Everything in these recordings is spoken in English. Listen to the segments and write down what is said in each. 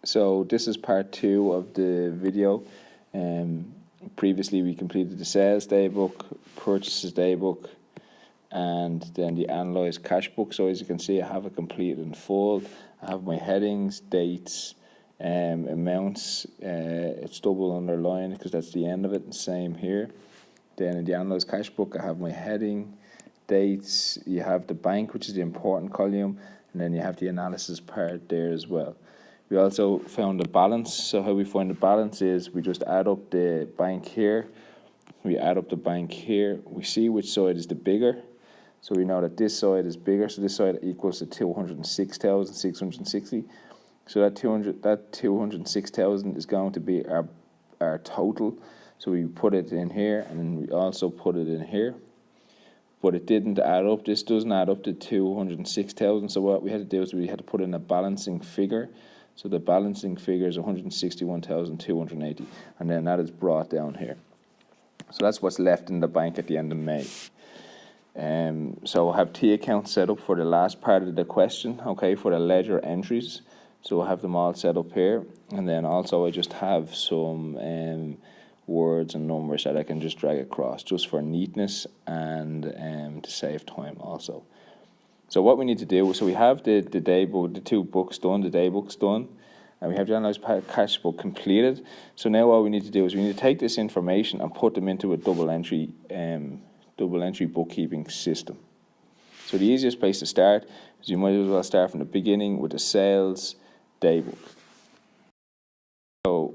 So this is part 2 of the video. Previously we completed the sales daybook, purchases daybook, and then the analyzed cash book. So as you can see, I have it completed in full. I have my headings, dates, amounts. It's double underlined because that's the end of it, and same here. Then in the analyzed cash book, I have my heading, dates, you have the bank, which is the important column, and then you have the analysis part there as well. We also found the balance. So how we find the balance is we just add up the bank here, we add up the bank here, we see which side is the bigger. So we know that this side is bigger, so this side equals to 206,660. So that 206,000 is going to be our total. So we put it in here, and then we also put it in here. But it didn't add up. This doesn't add up to 206,000. So what we had to do is we had to put in a balancing figure. So the balancing figure is 161,280, and then that is brought down here. So that's what's left in the bank at the end of May. So I have T accounts set up for the last part of the question, okay, for the ledger entries. So I have them all set up here, and then also I just have some words and numbers that I can just drag across just for neatness and to save time also. So what we need to do, so we have the daybook, the 2 books done, the daybook's done, and we have the analyzed cash book completed. So now what we need to do is we need to take this information and put them into a double entry bookkeeping system. So the easiest place to start is you might as well start from the beginning with the sales daybook. So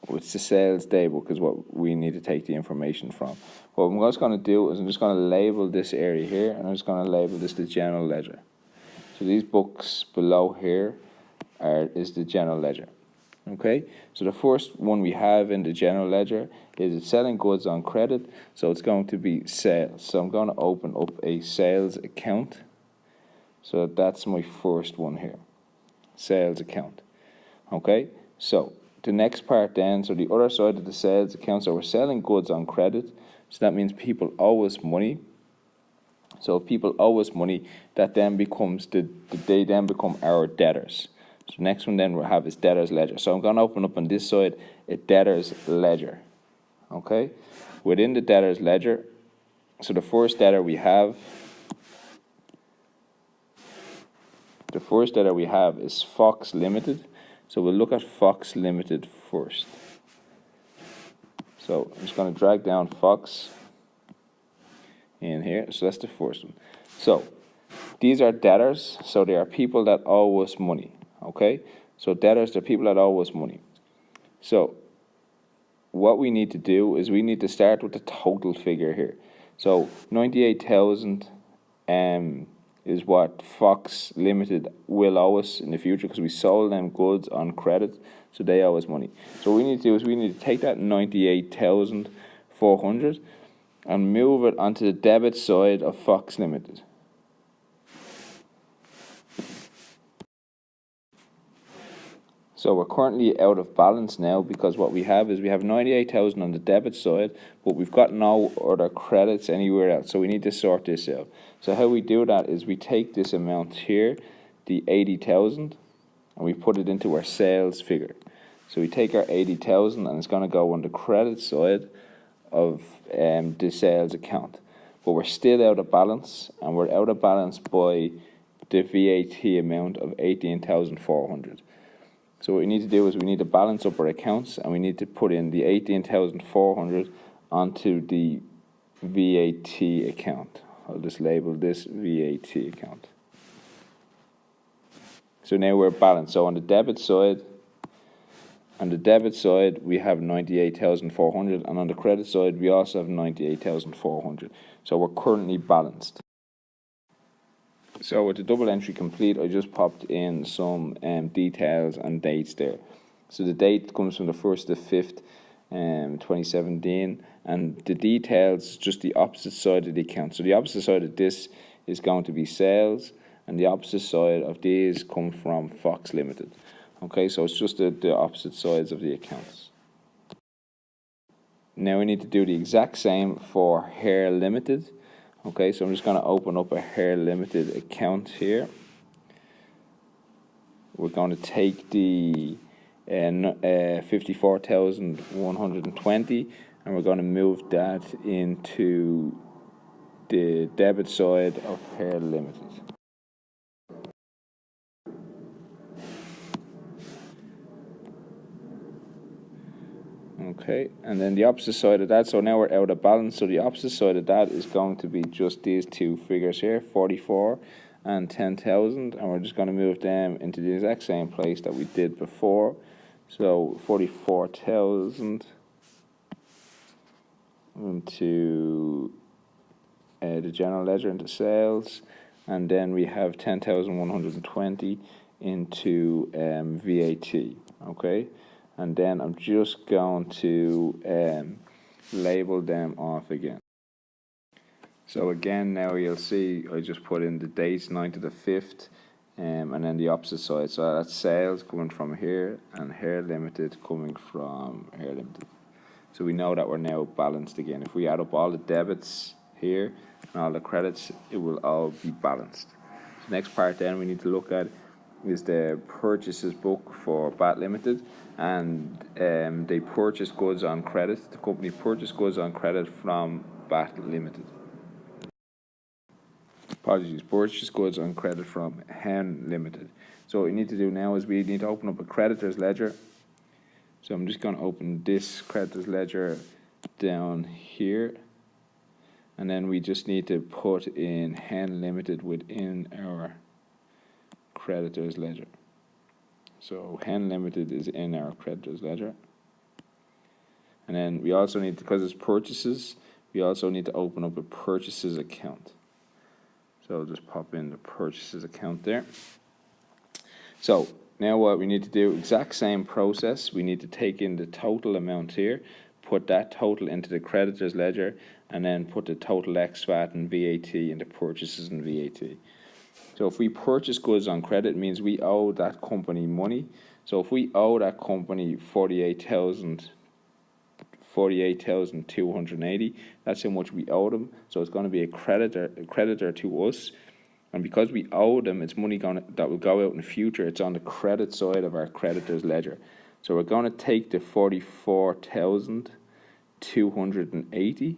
it's the sales daybook is what we need to take the information from. What I'm just going to do is I'm just going to label this area here, and I'm just going to label this the general ledger. So these books below here is the general ledger. Okay, so the first one we have in the general ledger is it's selling goods on credit, so it's going to be sales. So I'm going to open up a sales account. So that's my first one here, sales account. Okay, so the next part then, so the other side of the sales account, so we're selling goods on credit, so that means people owe us money. So if people owe us money, that then becomes they then become our debtors. So the next one then we'll have is debtors ledger. So I'm going to open up on this side a debtors ledger. Okay, within the debtors ledger, so the first debtor we have is Fox Limited. So we'll look at Fox Limited first. So I'm just going to drag down Fox in here. So that's the first one. So these are debtors. So they are people that owe us money. Okay. So debtors are people that owe us money. So what we need to do is we need to start with the total figure here. So 98,000 is what Fox Limited will owe us in the future because we sold them goods on credit, so they owe us money. So what we need to do is we need to take that 98,400 and move it onto the debit side of Fox Limited. So we're currently out of balance now because what we have is we have 98,000 on the debit side, but we've got no other credits anywhere else. So we need to sort this out. So how we do that is we take this amount here, the 80,000, and we put it into our sales figure. So we take our 80,000 and it's going to go on the credit side of the sales account. But we're still out of balance, and we're out of balance by the VAT amount of 18,400. So what we need to do is we need to balance up our accounts, and we need to put in the 18,400 onto the VAT account. I'll just label this VAT account. So now we're balanced. So on the debit side, we have 98,400, and on the credit side we also have 98,400. So we're currently balanced. So with the double entry complete, I just popped in some details and dates there. So the date comes from the 1st to 5th, 2017, and the details just the opposite side of the account. So the opposite side of this is going to be sales, and the opposite side of these come from Fox Limited. Okay, so it's just the opposite sides of the accounts. Now we need to do the exact same for Hair Limited. Okay, so I'm just going to open up a Hair Limited account here. We're going to take the 54,120, and we're going to move that into the debit side of Hair Limited. Okay, and then the opposite side of that, so now we're out of balance, so the opposite side of that is going to be just these two figures here, 44 and 10,000, and we're just going to move them into the exact same place that we did before. So 44,000 into the general ledger, into sales, and then we have 10,120 into VAT, okay? And then I'm just going to label them off again. So again, now you'll see I just put in the dates, 9th to the 5th, and then the opposite side. So that's sales coming from here and Hair Limited coming from Hair Limited. So we know that we're now balanced again. If we add up all the debits here and all the credits, it will all be balanced. The next part then we need to look at is the purchases book for BAT Limited, and they purchase goods on credit. The company purchased goods on credit from BAT Limited. Apologies, purchase goods on credit from Hen Limited. So what we need to do now is we need to open up a creditor's ledger. So I'm just going to open this creditor's ledger down here, and then we just need to put in Hen Limited within our creditor's ledger. So Hen Limited is in our creditor's ledger, and then we also need, because it's purchases, we also need to open up a purchases account. So I'll just pop in the purchases account there. So now what we need to do, exact same process, we need to take in the total amount here, put that total into the creditor's ledger, and then put the total ex-VAT and VAT into purchases and VAT. So if we purchase goods on credit, it means we owe that company money. So if we owe that company 48,280, that's how much we owe them. So it's going to be a creditor to us. And because we owe them, it's money that will go out in the future. It's on the credit side of our creditor's ledger. So we're going to take the 44,280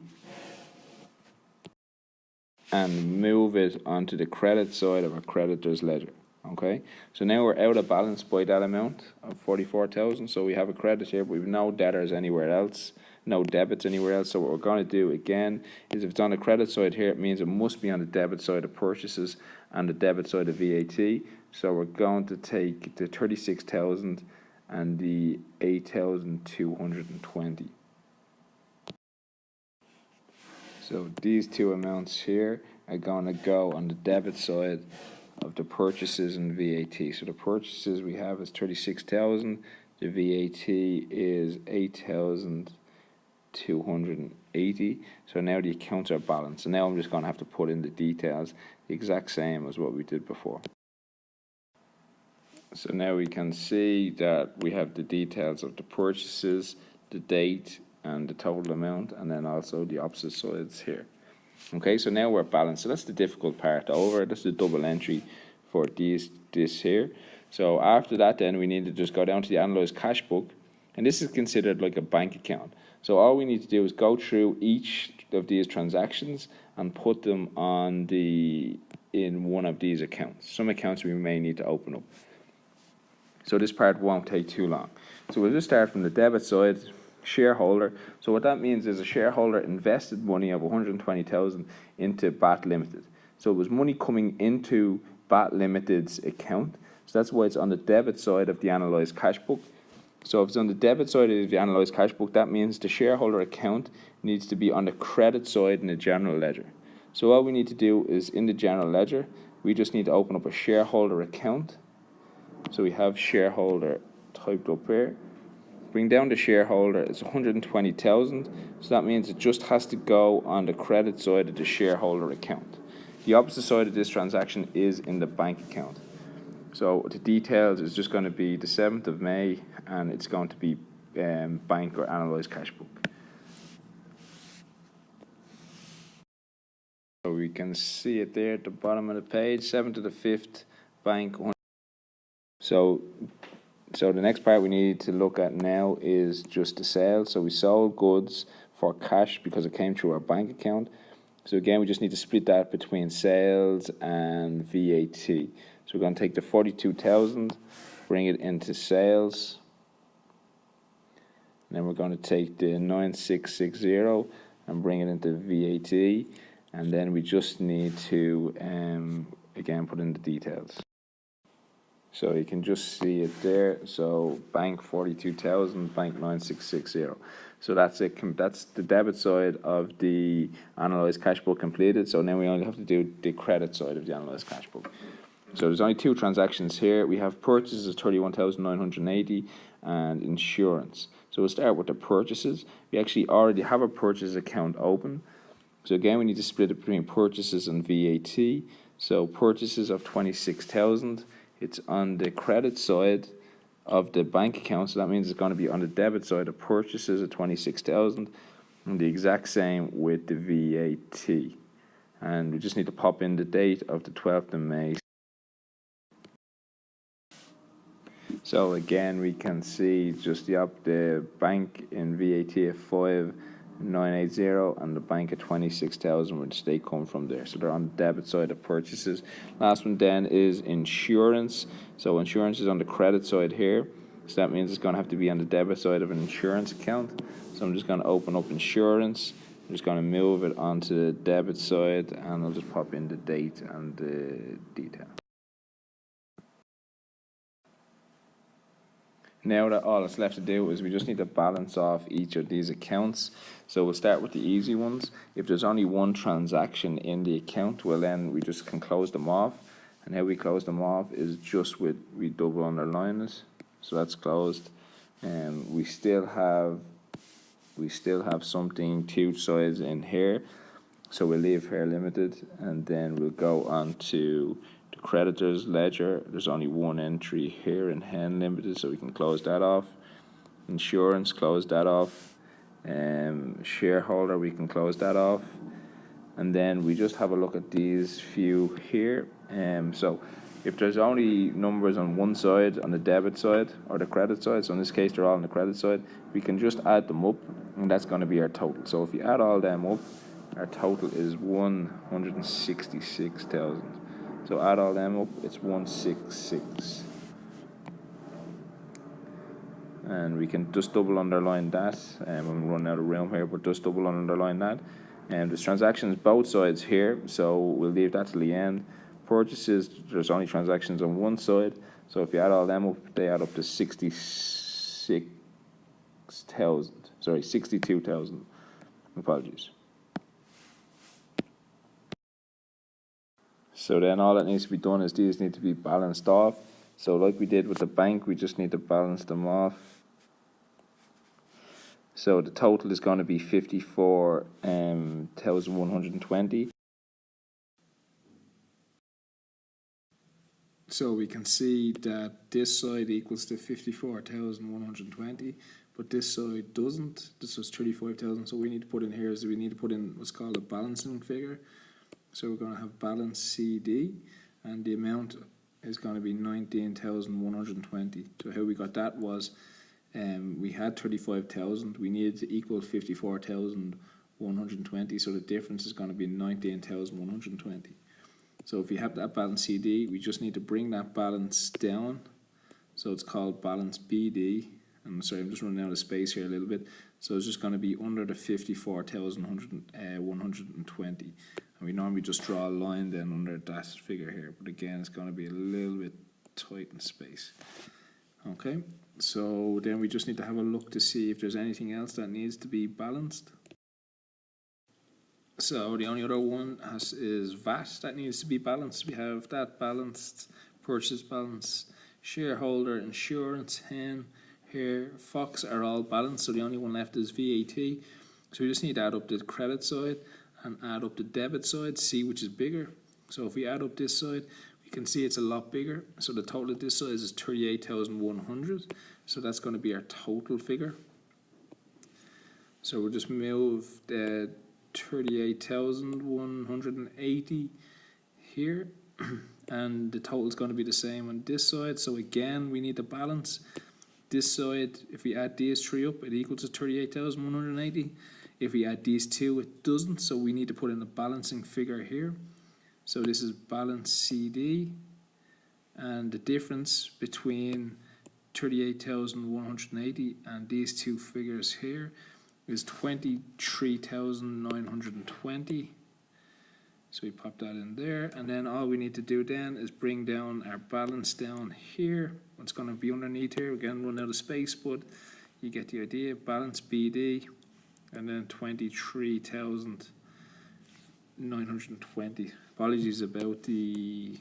and move it onto the credit side of our creditor's ledger. Okay, so now we're out of balance by that amount of 44,000. So we have a credit here, but we've no debtors anywhere else, no debits anywhere else. So what we're going to do again is, if it's on the credit side here, it means it must be on the debit side of purchases and the debit side of VAT. So we're going to take the 36,000 and the 8,220. So these two amounts here are going to go on the debit side of the purchases and VAT. So the purchases we have is 36,000, the VAT is 8,280. So now the accounts are balanced. So now I'm just going to have to put in the details, the exact same as what we did before. So now we can see that we have the details of the purchases, the date, and the total amount, and then also the opposite sides here. Okay, so now we're balanced. So that's the difficult part over. That's the double entry for this here. So after that, then we need to just go down to the analyzed cash book, and this is considered like a bank account. So all we need to do is go through each of these transactions and put them on in one of these accounts. Some accounts we may need to open up. So this part won't take too long. So we'll just start from the debit side. Shareholder. So what that means is a shareholder invested money of 120,000 into BAT Limited. So it was money coming into BAT Limited's account. So that's why it's on the debit side of the analysed cash book. So if it's on the debit side of the analysed cash book, that means the shareholder account needs to be on the credit side in the general ledger. So all we need to do is, in the general ledger, we just need to open up a shareholder account. So we have shareholder typed up here. Bring down the shareholder, it's 120,000, so that means it just has to go on the credit side of the shareholder account. The opposite side of this transaction is in the bank account. So the details is just going to be the 7th of May, and it's going to be bank or analysed cash book. So we can see it there at the bottom of the page, 7th to the 5th, bank. So So the next part we need to look at now is just the sales. So we sold goods for cash because it came through our bank account. So again, we just need to split that between sales and VAT. So we're going to take the 42,000, bring it into sales. And then we're going to take the 9660 and bring it into VAT. And then we just need to, again, put in the details. So you can just see it there. So bank 42,000, bank 9660. So that's it. That's the debit side of the analyzed cash book completed. So now we only have to do the credit side of the analyzed cash book. So there's only two transactions here. We have purchases of 31,980 and insurance. So we'll start with the purchases. We actually already have a purchase account open. So again, we need to split it between purchases and VAT. So purchases of 26,000. It's on the credit side of the bank account, so that means it's going to be on the debit side of purchases of 26,000, and the exact same with the VAT. And we just need to pop in the date of the 12th of May. So again, we can see just the bank in VAT of 5,980 and the bank at 26,000, which they come from there. So they're on the debit side of purchases. Last one then is insurance. So insurance is on the credit side here. So that means it's going to have to be on the debit side of an insurance account. So I'm just going to open up insurance. I'm just going to move it onto the debit side, and I'll just pop in the date and the detail. Now that all that's left to do is we just need to balance off each of these accounts. So we'll start with the easy ones. If there's only one transaction in the account, well then we just can close them off. And how we close them off is just with, we double underline it. So that's closed. And we still have something two sides in here. So we'll leave here limited, and then we'll go on to creditors ledger. There's only one entry here in hen limited, so we can close that off. Insurance, close that off. Shareholder, we can close that off. And then we just have a look at these few here. So if there's only numbers on one side, on the debit side or the credit side, so in this case they're all on the credit side, we can just add them up, and that's going to be our total. So if you add all them up, our total is 166,000. So add all them up, it's 166. And we can just double underline that. I'm running out of room here, but just double underline that. And there's transactions both sides here, so we'll leave that till the end. Purchases, there's only transactions on one side. So if you add all them up, they add up to 62,000. Apologies. So then all that needs to be done is these need to be balanced off. So like we did with the bank, we just need to balance them off. So the total is going to be 54,120. So we can see that this side equals to 54,120, but this side doesn't. This was 35,000. So we need to put in here is we need to put in what's called a balancing figure. So we're going to have balance CD, and the amount is going to be 19,120. So how we got that was we had 35,000. We needed to equal 54,120. So the difference is going to be 19,120. So if we have that balance CD, we just need to bring that balance down. So it's called balance BD. I'm sorry, I'm just running out of space here a little bit. So it's just going to be under the 54,120. And we normally just draw a line then under that figure here. But again, it's going to be a little bit tight in space. Okay, so then we just need to have a look to see if there's anything else that needs to be balanced. So the only other one is VAT that needs to be balanced. We have that balanced, purchase balance, shareholder, insurance, hen, here, Fox are all balanced. So the only one left is VAT. So we just need to add up the credit side and add up the debit side, see which is bigger. So if we add up this side, we can see it's a lot bigger. So the total of this side is 38,100. So that's going to be our total figure. So we'll just move the 38,180 here, and the total is going to be the same on this side. So again, we need to balance. this side, if we add these three up, it equals to 38,180. If we add these two, it doesn't, so we need to put in a balancing figure here. So this is balance CD, and the difference between 38,180 and these two figures here is 23,920. So we pop that in there, and then all we need to do then is bring down our balance down here. It's going to be underneath here, again run out of space, but you get the idea. Balance BD, and then 23,920. Apologies about the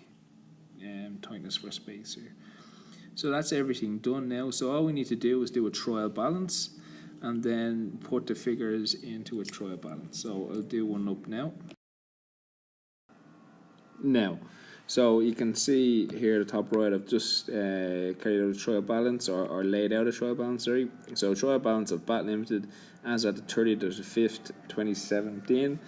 tightness for space here. So that's everything done now. So all we need to do is do a trial balance and then put the figures into a trial balance. So I'll do one up now. So you can see here at the top right, I've just carried out a trial balance or laid out a trial balance, sorry. So trial balance of BAT Limited as at the 30th of the 5th, 2017,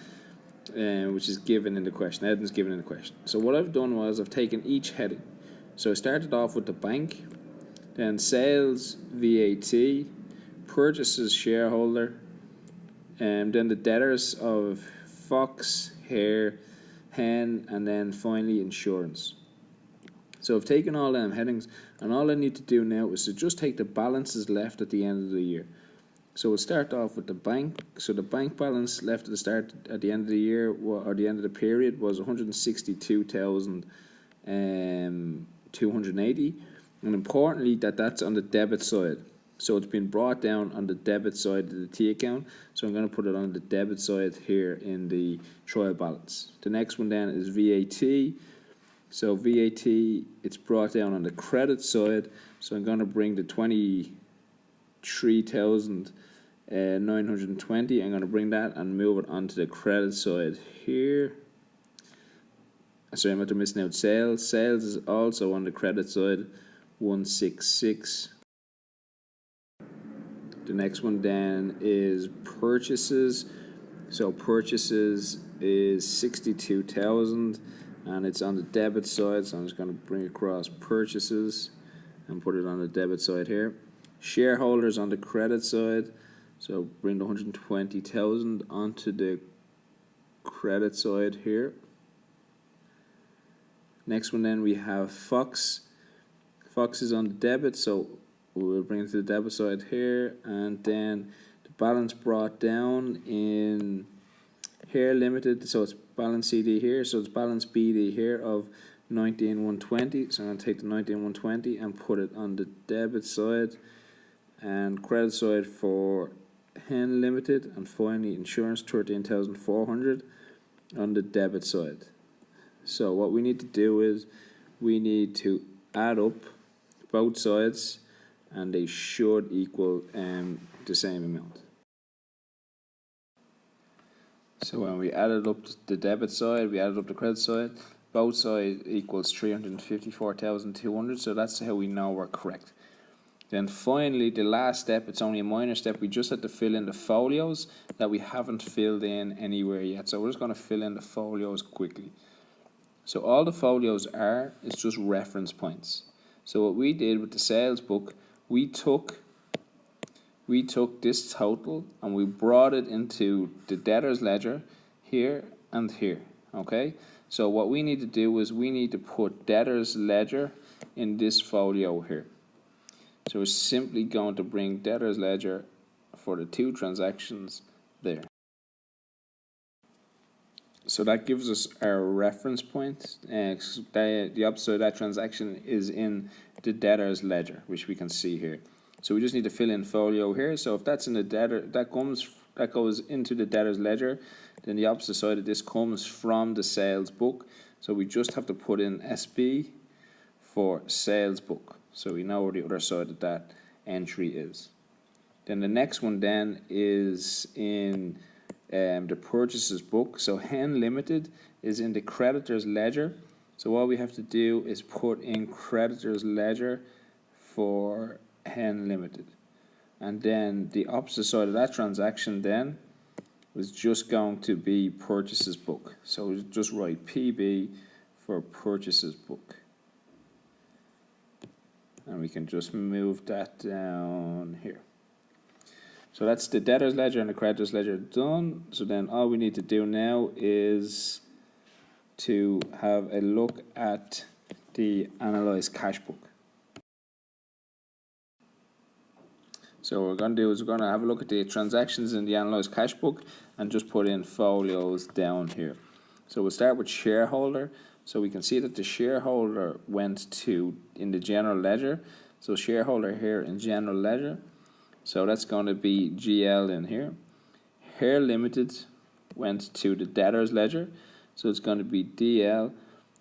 which is given in the question. Heading's given in the question. So what I've done was I've taken each heading. So I started off with the bank, then sales, VAT, purchases, shareholder, and then the debtors of Fox, Hare, Hen, and then finally insurance. So I've taken all them headings, and all I need to do now is to just take the balances left at the end of the year. So we'll start off with the bank. So the bank balance left at the end of the year, or the end of the period, was 162,280, and importantly that's on the debit side. So it's been brought down on the debit side of the T account. So I'm going to put it on the debit side here in the trial balance. The next one then is VAT. So VAT, it's brought down on the credit side. So I'm going to bring the 23,920. I'm going to bring that and move it onto the credit side here. Sorry, I'm missing out sales. Sales is also on the credit side, 166. The next one then is purchases. So purchases is 62,000, and it's on the debit side. So I'm just going to bring across purchases and put it on the debit side here. Shareholders on the credit side. So bring the 120,000 onto the credit side here. Next one then we have Fox. Fox is on the debit, so we'll bring it to the debit side here, and then the balance brought down in here limited, so it's balance CD here, so it's balance BD here of 19,120. So I'm going to take the 19,120 and put it on the debit side, and credit side for Hen Limited, and finally insurance 13,400 on the debit side. So what we need to do is we need to add up both sides, and they should equal the same amount. So when we added up the debit side, we added up the credit side, both sides equals 354,200, so that's how we know we're correct. Then finally, the last step, it's only a minor step, we just have to fill in the folios that we haven't filled in anywhere yet. So we're just going to fill in the folios quickly. So all the folios is just reference points. So what we did with the sales book, we took this total and we brought it into the debtors ledger here and here. Okay, so what we need to do is we need to put debtors ledger in this folio here. So we're simply going to bring debtors ledger for the two transactions there. So that gives us our reference point. The opposite of that transaction is in the debtors ledger, which we can see here. So we just need to fill in folio here. So if that's in the debtor, that goes into the debtors ledger, then the opposite side of this comes from the sales book. So we just have to put in SB for sales book, so we know where the other side of that entry is. Then the next one then is in the purchases book. So Hen Limited is in the creditors ledger. So all we have to do is put in creditors ledger for Hen Limited, and then the opposite side of that transaction then is just going to be purchases book. So just write PB for purchases book. and we can just move that down here. So that's the debtors ledger and the creditors ledger done. So then all we need to do now is to have a look at the analyzed cash book. So what we're going to do is we're going to have a look at the transactions in the analyzed cash book and just put in folios down here. So we'll start with shareholder. So we can see that the shareholder went to in the general ledger. So shareholder here in general ledger. So that's going to be GL in here. Hair Limited went to the debtors ledger. So it's going to be DL.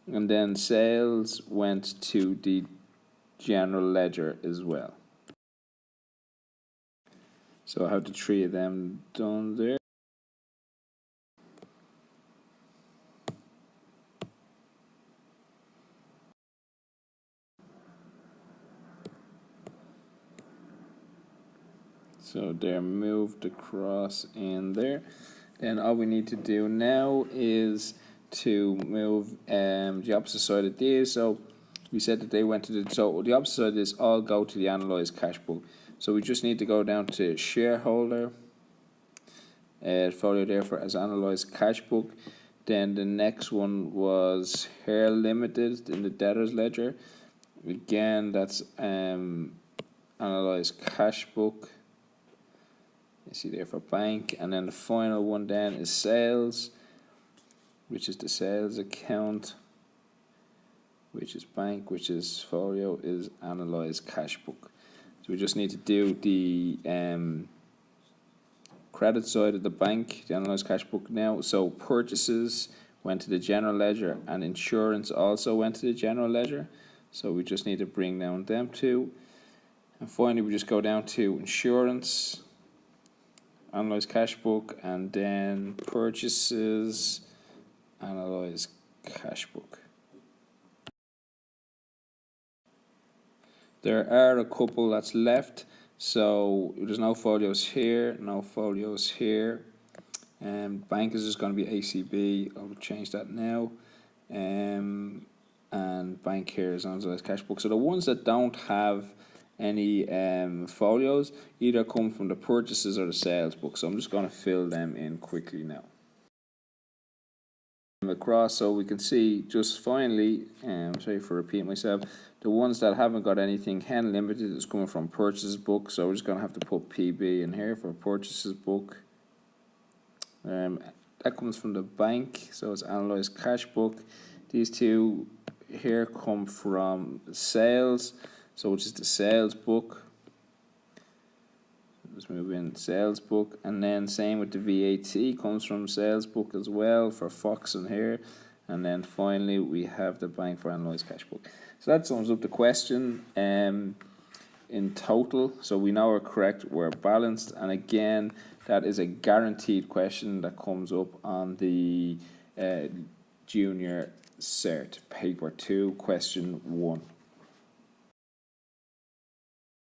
And then sales went to the general ledger as well. So I have the three of them done there. So they're moved across in there. Then all we need to do now is to move the opposite side of these. So we said that they went to the total. The opposite side of this all go to the analyzed cash book. So we just need to go down to shareholder, folio there for as analyzed cash book. Then the next one was Hair Limited in the debtors ledger. Again, that's analyzed cash book. You see there for bank, and then the final one then is sales, which is the sales account, which is bank, which is folio, is analyzed cash book. So we just need to do the credit side of the bank, the analyzed cash book now. So purchases went to the general ledger, and insurance also went to the general ledger. So we just need to bring down them two. And finally, we just go down to insurance, analyze cash book, and then purchases, analyze cash book. There are a couple that's left, so there's no folios here, no folios here. Bank is just going to be ACB. I'll change that now. And bank here is analyze cash book. So the ones that don't have any folios either come from the purchases or the sales book. So I'm just going to fill them in quickly now. Across, so we can see just finally, sorry for repeating myself, the ones that haven't got anything, Hen Limited is coming from purchases book. So we're just going to have to put PB in here for purchases book. That comes from the bank, so it's analyzed cash book. These two here come from sales, so which is the sales book. Let's move in sales book, and then same with the VAT comes from sales book as well for Fox in here, and then finally we have the bank for analyzed cash book. So that sums up the question in total. So we know we're correct, we're balanced, and again that is a guaranteed question that comes up on the junior cert paper 2 question 1.